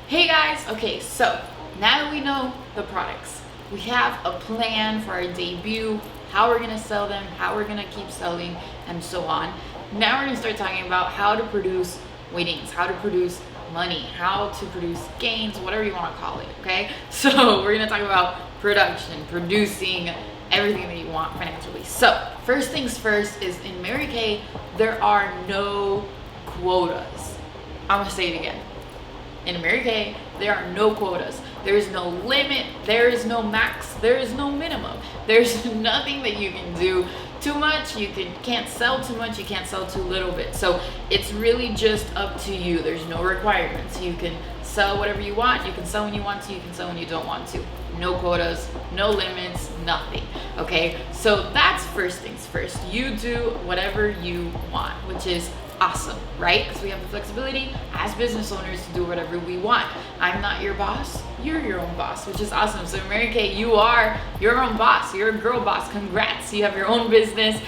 Hey guys, okay, so now that we know the products, we have a plan for our debut, how we're gonna sell them, how we're gonna keep selling, and so on. Now we're gonna start talking about how to produce winnings, how to produce money, how to produce gains, whatever you wanna call it, okay? So we're gonna talk about production, producing, everything that you want financially. So first things first is in Mary Kay, there are no quotas. I'm gonna say it again. In Mary Kay, there are no quotas. There is no limit. There is no max. There is no minimum. There's nothing that you can do too much. You can't sell too much. You can't sell too little bit. So it's really just up to you. There's no requirements. You can sell whatever you want. You can sell when you want to. You can sell when you don't want to. No quotas, no limits, nothing. Okay, so that's first things first. You do whatever you want, which is awesome, right? Because we have the flexibility as business owners to do whatever we want. I'm not your boss, you're your own boss, which is awesome. So Mary Kay, you are your own boss, you're a girl boss. Congrats, you have your own business,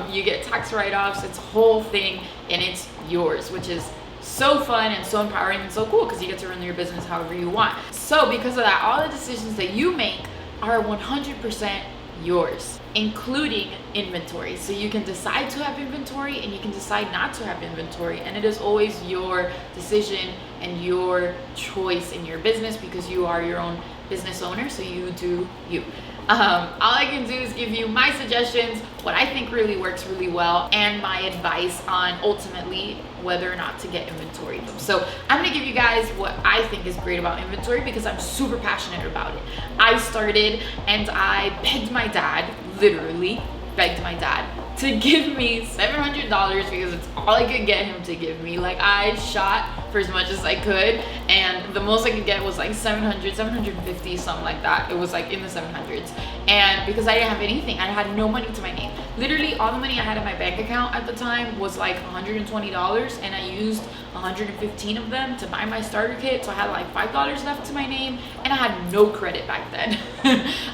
you get tax write-offs, it's a whole thing, and it's yours, which is so fun and so empowering and so cool because you get to run your business however you want. So because of that, all the decisions that you make are 100% yours, including inventory. So you can decide to have inventory and you can decide not to have inventory, and it is always your decision and your choice in your business because you are your own business owner, so you do you. All I can do is give you my suggestions, what I think really works really well, and my advice on ultimately whether or not to get inventory. So I'm gonna give you guys what I think is great about inventory because I'm super passionate about it. I started and I begged my dad, literally begged my dad to give me $700 because it's all I could get him to give me. Like, I shot for as much as I could, and the most I could get was like 700, 750, something like that. It was like in the 700s. And because I didn't have anything, I had no money to my name. Literally all the money I had in my bank account at the time was like $120, and I used 115 of them to buy my starter kit. So I had like $5 left to my name, and I had no credit back then.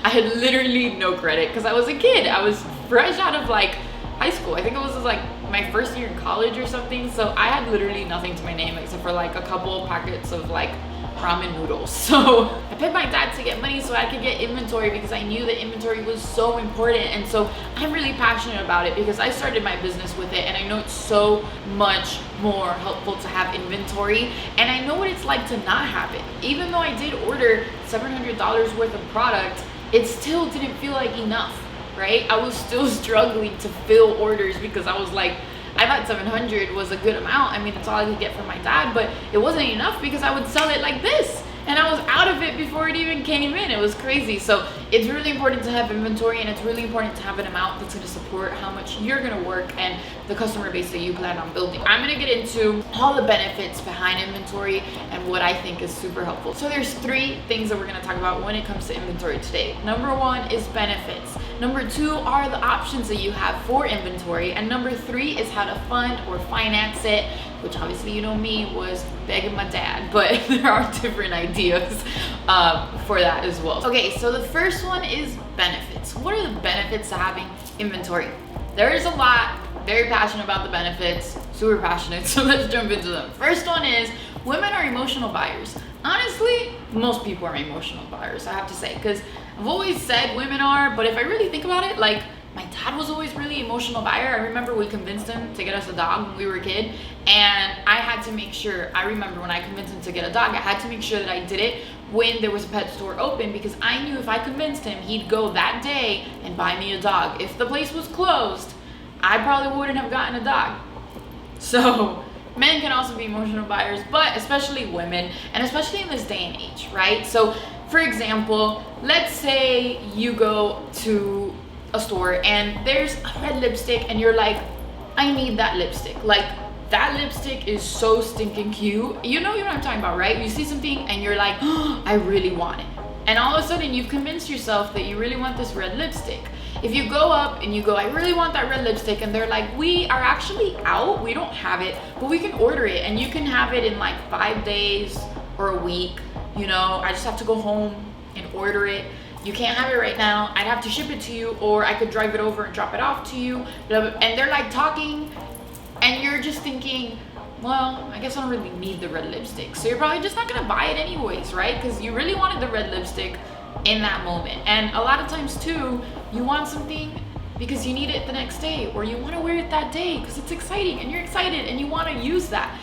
I had literally no credit because I was a kid. I was fresh out of like high school. I think it was like my first year in college or something. So I had literally nothing to my name except for like a couple packets of like ramen noodles. So I paid my dad to get money so I could get inventory because I knew that inventory was so important. And so I'm really passionate about it because I started my business with it, and I know it's so much more helpful to have inventory, and I know what it's like to not have it. Even though I did order $700 worth of product, it still didn't feel like enough, right? I was still struggling to fill orders because I was like, I thought 700 was a good amount. I mean, that's all I could get from my dad, but it wasn't enough because I would sell it like this, and I was out of it before it even came in. It was crazy. So it's really important to have inventory, and it's really important to have an amount that's going to support how much you're going to work and the customer base that you plan on building. I'm going to get into all the benefits behind inventory and what I think is super helpful. So there's 3 things that we're going to talk about when it comes to inventory today. Number 1 is benefits. Number 2 are the options that you have for inventory. And number 3 is how to fund or finance it, which obviously, you know me, was begging my dad, but there are different ideas for that as well. Okay, so the first one is benefits. What are the benefits to having inventory? There is a lot. Very passionate about the benefits, super passionate, so let's jump into them. First one is women are emotional buyers. Honestly, most people are emotional buyers, I have to say, because I've always said women are, but if I really think about it, like, my dad was always really emotional buyer. I remember we convinced him to get us a dog when we were a kid, and I had to make sure, I remember when I convinced him to get a dog, I had to make sure that I did it when there was a pet store open, because I knew if I convinced him, he'd go that day and buy me a dog. If the place was closed, I probably wouldn't have gotten a dog. So men can also be emotional buyers, but especially women, and especially in this day and age, right? So for example, let's say you go to a store and there's a red lipstick and you're like, I need that lipstick. Like, that lipstick is so stinking cute. You know what I'm talking about, right? You see something and you're like, oh, I really want it. And all of a sudden you've convinced yourself that you really want this red lipstick. If you go up and you go, I really want that red lipstick, and they're like, we are actually out, we don't have it, but we can order it, and you can have it in like 5 days or a week. You know, I just have to go home and order it. You can't have it right now. I'd have to ship it to you, or I could drive it over and drop it off to you. And they're like talking, and you're just thinking, well, I guess I don't really need the red lipstick. So you're probably just not gonna buy it anyways, right? Because you really wanted the red lipstick in that moment. And a lot of times too, you want something because you need it the next day, or you want to wear it that day because it's exciting and you're excited and you want to use that.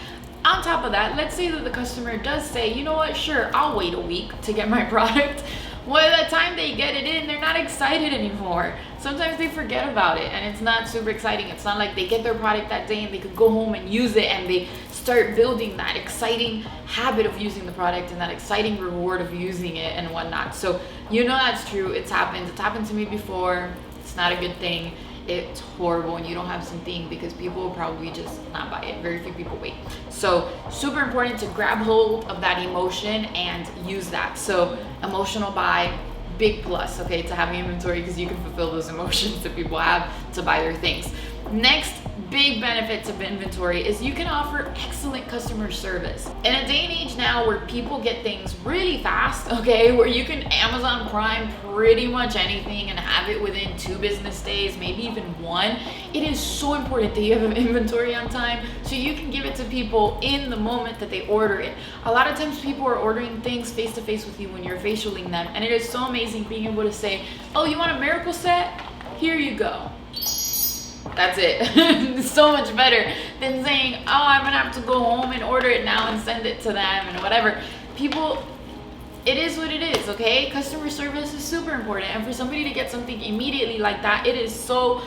On top of that, let's say that the customer does say, you know what, sure, I'll wait a week to get my product. Well, by the time they get it in, they're not excited anymore. Sometimes they forget about it and it's not super exciting. It's not like they get their product that day and they could go home and use it, and they start building that exciting habit of using the product and that exciting reward of using it and whatnot. So you know that's true. It's happened to me before. It's not a good thing. It's horrible when you don't have something, because people will probably just not buy it. Very few people wait. So super important to grab hold of that emotion and use that. So emotional buy, big plus, okay, to having inventory, because you can fulfill those emotions that people have to buy their things. Next big benefit of inventory is you can offer excellent customer service. In a day and age now where people get things really fast, okay, where you can Amazon Prime pretty much anything and have it within 2 business days, maybe even 1, it is so important that you have an inventory on time so you can give it to people in the moment that they order it. A lot of times people are ordering things face to face with you when you're facialing them, and it is so amazing being able to say, oh, you want a miracle set? Here you go. That's it. So much better than saying, oh, I'm gonna have to go home and order it now and send it to them and whatever. People, it is what it is, okay? Customer service is super important, and for somebody to get something immediately like that, it is so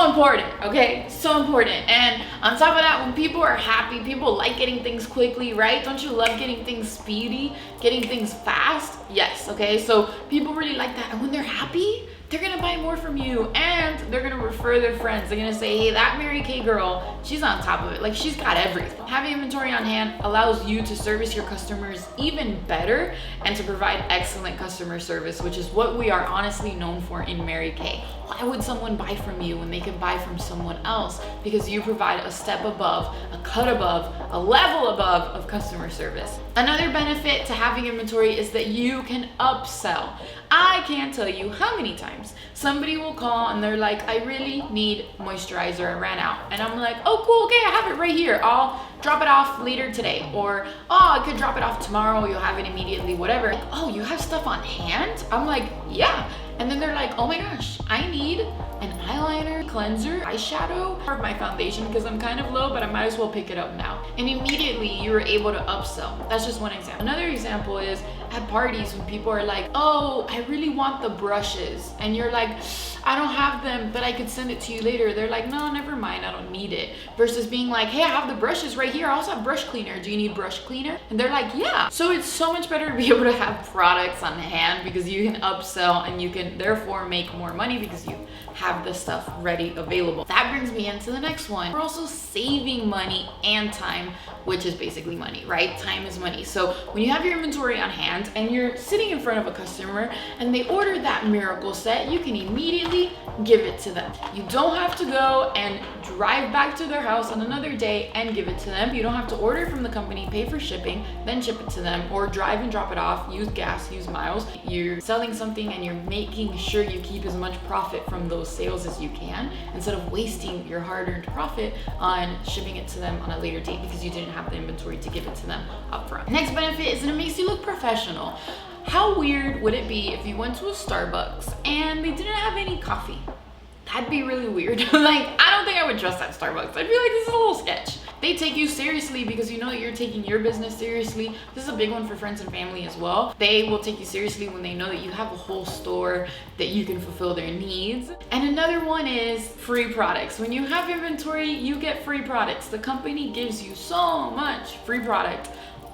important, okay? So important. And on top of that, when people are happy, people like getting things quickly, right? Don't you love getting things speedy, getting things fast? Yes, okay? So people really like that, and when they're happy, they're gonna buy more from you, and they're gonna refer their friends. They're gonna say, hey, that Mary Kay girl, she's on top of it. Like, she's got everything. Having inventory on hand allows you to service your customers even better and to provide excellent customer service, which is what we are honestly known for in Mary Kay. Why would someone buy from you when they can buy from someone else? Because you provide a step above, a cut above, a level above of customer service. Another benefit to having inventory is that you can upsell. I can't tell you how many times somebody will call and they're like, I really need moisturizer, I ran out. And I'm like, oh cool, okay, I have it right here. I'll drop it off later today. Or, oh, I could drop it off tomorrow, you'll have it immediately, whatever. Like, oh, you have stuff on hand? I'm like, yeah. And then they're like, oh my gosh, I need an eyeliner, cleanser, eyeshadow, or my foundation because I'm kind of low, but I might as well pick it up now. And immediately you were able to upsell. That's just one example. Another example is at parties when people are like, oh, I really want the brushes. And you're like, I don't have them, but I could send it to you later. They're like, no, never mind, I don't need it. Versus being like, hey, I have the brushes right here. I also have brush cleaner. Do you need brush cleaner? And they're like, yeah. So it's so much better to be able to have products on hand because you can upsell and you can therefore make more money because you have the stuff ready available. That brings me into the next one. We're also saving money and time, which is basically money, right? Time is money. So when you have your inventory on hand and you're sitting in front of a customer and they order that miracle set, you can immediately give it to them. You don't have to go and drive back to their house on another day and give it to them. You don't have to order from the company, pay for shipping, then ship it to them, or drive and drop it off, use gas, use miles. You're selling something and you're making sure you keep as much profit from those sales as you can instead of wasting your hard-earned profit on shipping it to them on a later date because you didn't have the inventory to give it to them up front. Next benefit is that it makes you look professional. How weird would it be if you went to a Starbucks and they didn't have any coffee? That'd be really weird. Like, I don't think I would trust that Starbucks. I'd be like, this is a little sketch. They take you seriously because you know that you're taking your business seriously. This is a big one for friends and family as well. They will take you seriously when they know that you have a whole store that you can fulfill their needs. And another one is free products. When you have inventory, you get free products. The company gives you so much free product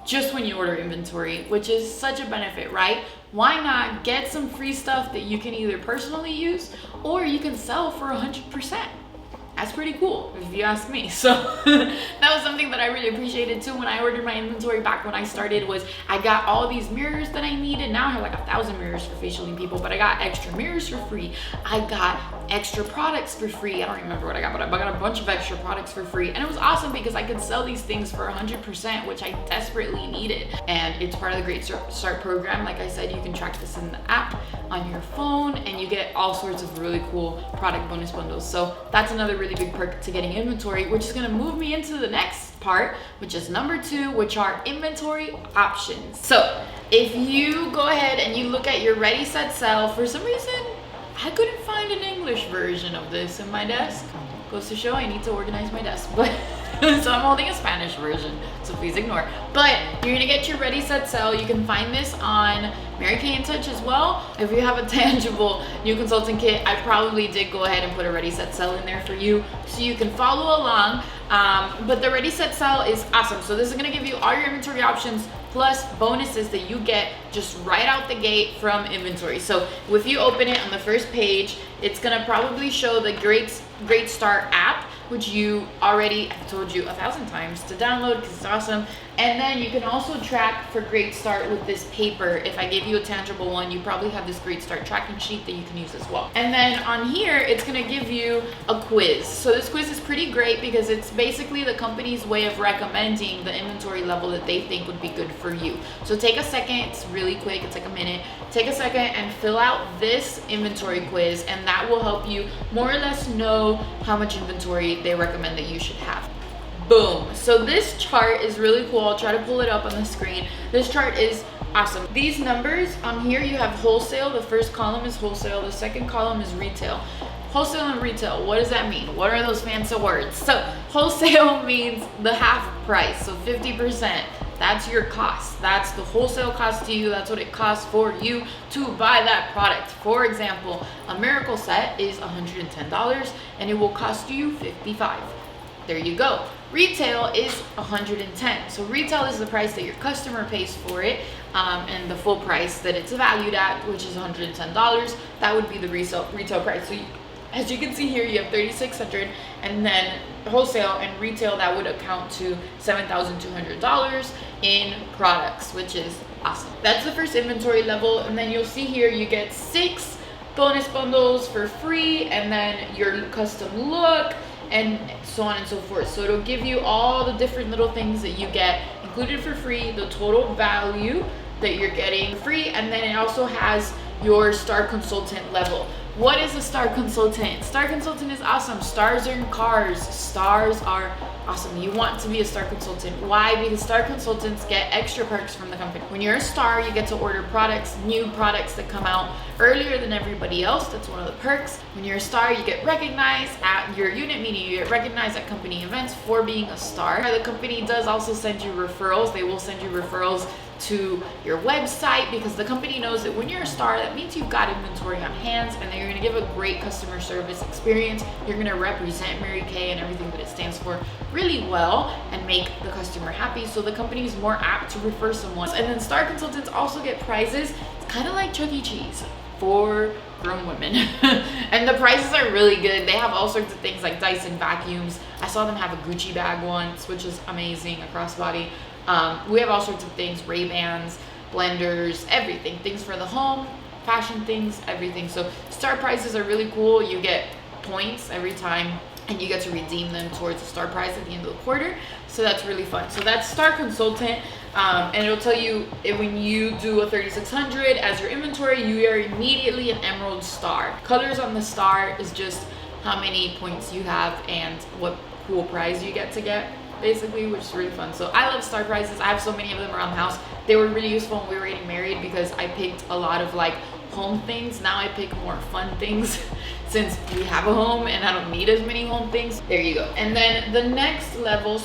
just when you order inventory, which is such a benefit, right? Why not get some free stuff that you can either personally use or you can sell for 100%? That's pretty cool if you ask me. So that was something that I really appreciated too when I ordered my inventory back when I started. Was I got all these mirrors that I needed. Now I have like 1,000 mirrors for facialing people, but I got extra mirrors for free. I got extra products for free. I don't remember what I got, but I got a bunch of extra products for free. And it was awesome because I could sell these things for 100%, which I desperately needed. And it's part of the Great Start program. Like I said, you can track this in the app on your phone and you get all sorts of really cool product bonus bundles. So that's another really really big perk to getting inventory, which is gonna move me into the next part, which is number 2, which are inventory options. So if you go ahead and you look at your ready, set, sell, for some reason, I couldn't find an English version of this in my desk. Goes to show I need to organize my desk, but so I'm holding a Spanish version, so please ignore. But you're gonna get your ready, set, sell. You can find this on Mary Kay in Touch as well. If you have a tangible new consultant kit, I probably did go ahead and put a ready, set, sell in there for you so you can follow along. But the ready, set, sell is awesome. So this is gonna give you all your inventory options plus bonuses that you get just right out the gate from inventory. So if you open it on the first page, it's gonna probably show the Great Start app, which you already have told you 1,000 times to download because it's awesome. And then you can also track for Great Start with this paper. If I gave you a tangible one, you probably have this Great Start tracking sheet that you can use as well. And then on here, it's gonna give you a quiz. So this quiz is pretty great because it's basically the company's way of recommending the inventory level that they think would be good for you. So take a second, it's really quick, it's like a minute. Take a second and fill out this inventory quiz, and that will help you more or less know how much inventory they recommend that you should have. Boom. So this chart is really cool. I'll try to pull it up on the screen. This chart is awesome. These numbers on here, you have wholesale. The first column is wholesale. The second column is retail. Wholesale and retail, what does that mean? What are those fancy words? So wholesale means the half price, so 50%. That's your cost. That's the wholesale cost to you. That's what it costs for you to buy that product. For example, a Miracle set is $110 and it will cost you $55. There you go. Retail is $110. So retail is the price that your customer pays for it, and the full price that it's valued at, which is $110. That would be the retail price. So as you can see here, you have $3,600, and then wholesale and retail, that would account to $7,200 in products, which is awesome. That's the first inventory level, and then you'll see here you get 6 bonus bundles for free, and then your custom look, and so on and so forth. So it'll give you all the different little things that you get included for free, the total value that you're getting free, and then it also has your Star Consultant level. What is a Star Consultant? Star Consultant is awesome. Stars are in cars. Stars are awesome. You want to be a Star Consultant. Why? Because Star Consultants get extra perks from the company. When you're a star, you get to order products, new products that come out earlier than everybody else. That's one of the perks. When you're a star, you get recognized at your unit meeting. You get recognized at company events for being a star. The company does also send you referrals. They will send you referrals to your website because the company knows that when you're a star, that means you've got inventory on hand and that you're going to give a great customer service experience. You're going to represent Mary Kay and everything that it stands for really well and make the customer happy, so the company is more apt to refer someone. And then Star Consultants also get prizes. It's kind of like Chuck E. Cheese for grown women. And the prices are really good. They have all sorts of things like Dyson vacuums. I saw them have a Gucci bag once, which is amazing, a crossbody. We have all sorts of things, Ray-Bans, blenders, everything, things for the home, fashion things, everything. So star prizes are really cool. You get points every time and you get to redeem them towards a star prize at the end of the quarter. So that's really fun. So that's Star Consultant, and it'll tell you when you do a 3600 as your inventory, you are immediately an Emerald Star. Colors on the star is just how many points you have and what cool prize you get, basically, which is really fun. So I love star prizes. I have so many of them around the house. They were really useful when we were getting married because I picked a lot of like home things. Now I pick more fun things since we have a home and I don't need as many home things. There you go. And then the next level,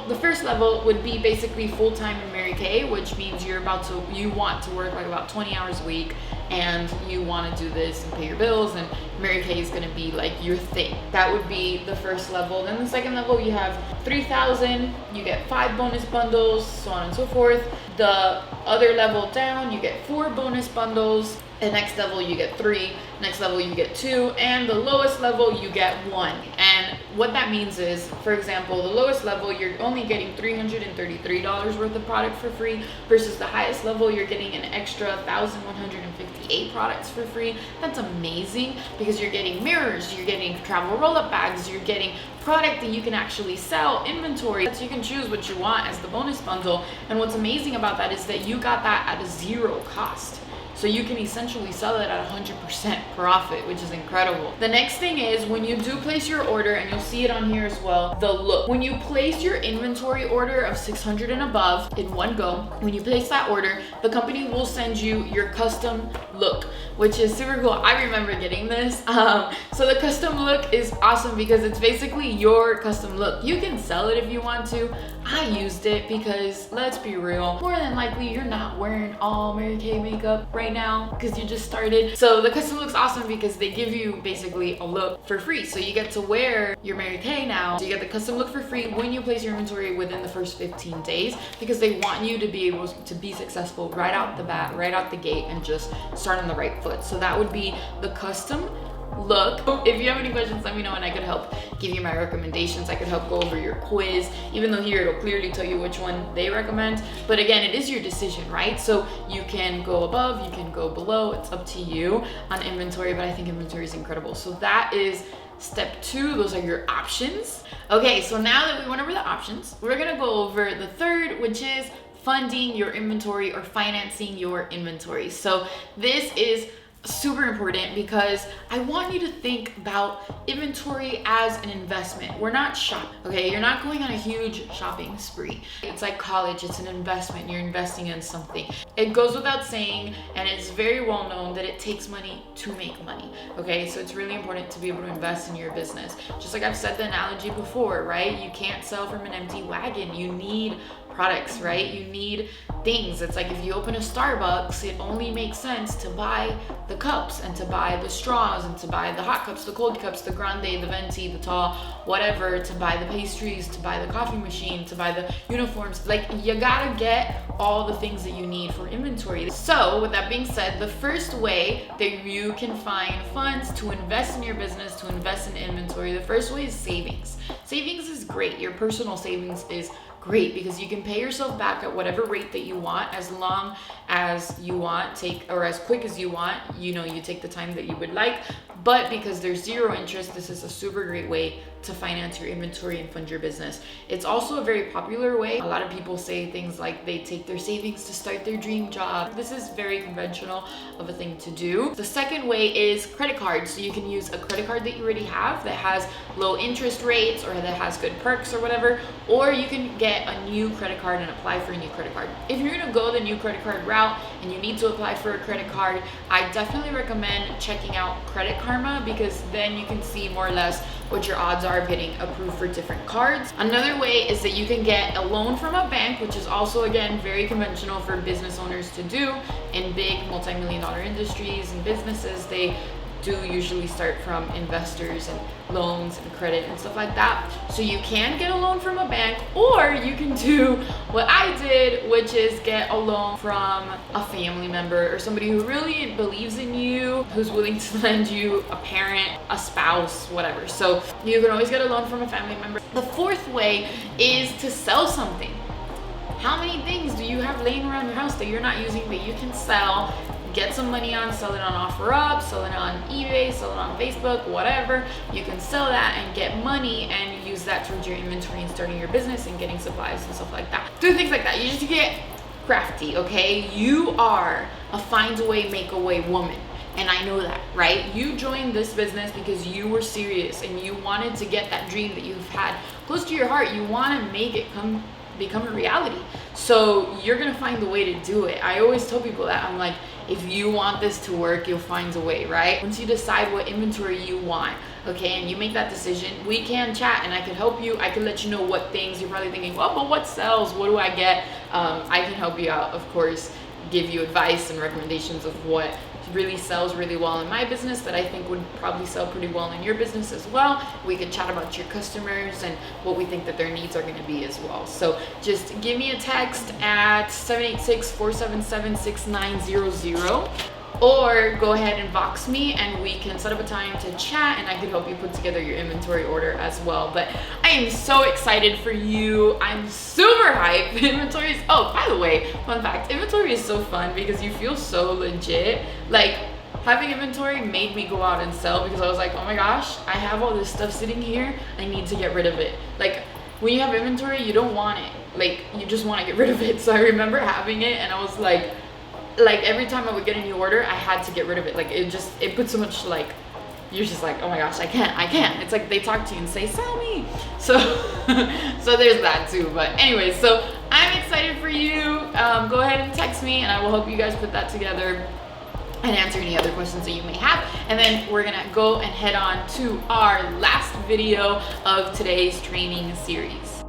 the first level would be basically full-time in Mary Kay, which means you want to work like about 20 hours a week and you want to do this and pay your bills, and Mary Kay is going to be like your thing. That would be the first level. Then the second level, you have 3,000, you get 5 bonus bundles, so on and so forth. The other level down, you get 4 bonus bundles. The next level you get 3, next level you get 2, and the lowest level you get 1. And what that means is, for example, the lowest level you're only getting $333 worth of product for free, versus the highest level you're getting an extra 1,158 products for free. That's amazing because you're getting mirrors, you're getting travel roll-up bags, you're getting product that you can actually sell, inventory, so you can choose what you want as the bonus bundle. And what's amazing about that is that you got that at a 0 cost. So you can essentially sell it at 100% profit, which is incredible. The next thing is when you do place your order, and you'll see it on here as well, the look. When you place your inventory order of 600 and above in one go, when you place that order, the company will send you your custom look, which is super cool. I remember getting this. So the custom look is awesome because it's basically your custom look. You can sell it if you want to. I used it because, let's be real, more than likely you're not wearing all Mary Kay makeup right now because you just started. So the custom look's awesome because they give you basically a look for free. So you get to wear your Mary Kay now. So you get the custom look for free when you place your inventory within the first 15 days because they want you to be able to be successful right out the bat, right out the gate, and just start on the right foot. So that would be the custom look. If you have any questions, let me know and I could help give you my recommendations. I could help go over your quiz, even though here it'll clearly tell you which one they recommend. But again, it is your decision, right? So you can go above, you can go below, it's up to you on inventory, but I think inventory is incredible. So that is step 2. Those are your options. Okay, so now that we went over the options, we're gonna go over the third, which is funding your inventory or financing your inventory. So this is super important because I want you to think about inventory as an investment. We're not shopping, okay? You're not going on a huge shopping spree. It's like college, it's an investment. You're investing in something. It goes without saying, and it's very well known that it takes money to make money, okay? So it's really important to be able to invest in your business. Just like I've said the analogy before, right? You can't sell from an empty wagon. You need products, right? You need things. It's like if you open a Starbucks, it only makes sense to buy the cups and to buy the straws and to buy the hot cups, the cold cups, the grande, the venti, the tall, whatever, to buy the pastries, to buy the coffee machine, to buy the uniforms. Like, you gotta get all the things that you need for inventory. So with that being said, the first way that you can find funds to invest in your business, to invest in inventory, the first way is savings. Savings is great. Your personal savings is great because you can pay yourself back at whatever rate that you want, as long as you want, or as quick as you want. You know, you take the time that you would like, but because there's zero interest, this is a super great way to finance your inventory and fund your business. It's also a very popular way. A lot of people say things like they take their savings to start their dream job. This is very conventional of a thing to do. The second way is credit cards. So you can use a credit card that you already have that has low interest rates or that has good perks or whatever, or you can get a new credit card and apply for a new credit card. If you're gonna go the new credit card route and you need to apply for a credit card, I definitely recommend checking out Credit Karma because then you can see more or less what your odds are of getting approved for different cards. Another way is that you can get a loan from a bank, which is also, again, very conventional for business owners to do in big multi-million-dollar industries and businesses. They do usually start from investors and loans and credit and stuff like that. So you can get a loan from a bank, or you can do what I did, which is get a loan from a family member or somebody who really believes in you, who's willing to lend you, a parent, a spouse, whatever. So you can always get a loan from a family member. The fourth way is to sell something. How many things do you have laying around your house that you're not using that you can sell? Get some money on, sell it on OfferUp, sell it on eBay, sell it on Facebook, whatever. You can sell that and get money and use that towards your inventory and starting your business and getting supplies and stuff like that. Do things like that. You just get crafty, okay? You are a find a way, make a way woman. And I know that, right? You joined this business because you were serious and you wanted to get that dream that you've had close to your heart. You want to make it become a reality. So you're gonna find a way to do it. I always tell people that. I'm like, if you want this to work, you'll find a way, right? Once you decide what inventory you want, okay, and you make that decision, we can chat and I can help you. I can let you know what things you're probably thinking, well, but what sells? What do I get? I can help you out, of course, give you advice and recommendations of what really sells really well in my business that I think would probably sell pretty well in your business as well. We could chat about your customers and what we think that their needs are going to be as well. So just give me a text at 786-477-6900 or go ahead and box me and we can set up a time to chat and I can help you put together your inventory order as well. But I am so excited for you. I'm super hyped. Inventory is, oh, by the way, fun fact, inventory is so fun because you feel so legit. Like, having inventory made me go out and sell because I was like, oh my gosh, I have all this stuff sitting here. I need to get rid of it. Like, when you have inventory, you don't want it. Like, you just want to get rid of it. So I remember having it and I was like, like every time I would get a new order, I had to get rid of it. Like it put so much, like, you're just like, oh my gosh, I can't. It's like they talk to you and say, sell me. So, so there's that too. But anyways, so I'm excited for you. Go ahead and text me, and I will help you guys put that together and answer any other questions that you may have. And then we're gonna go and head on to our last video of today's training series.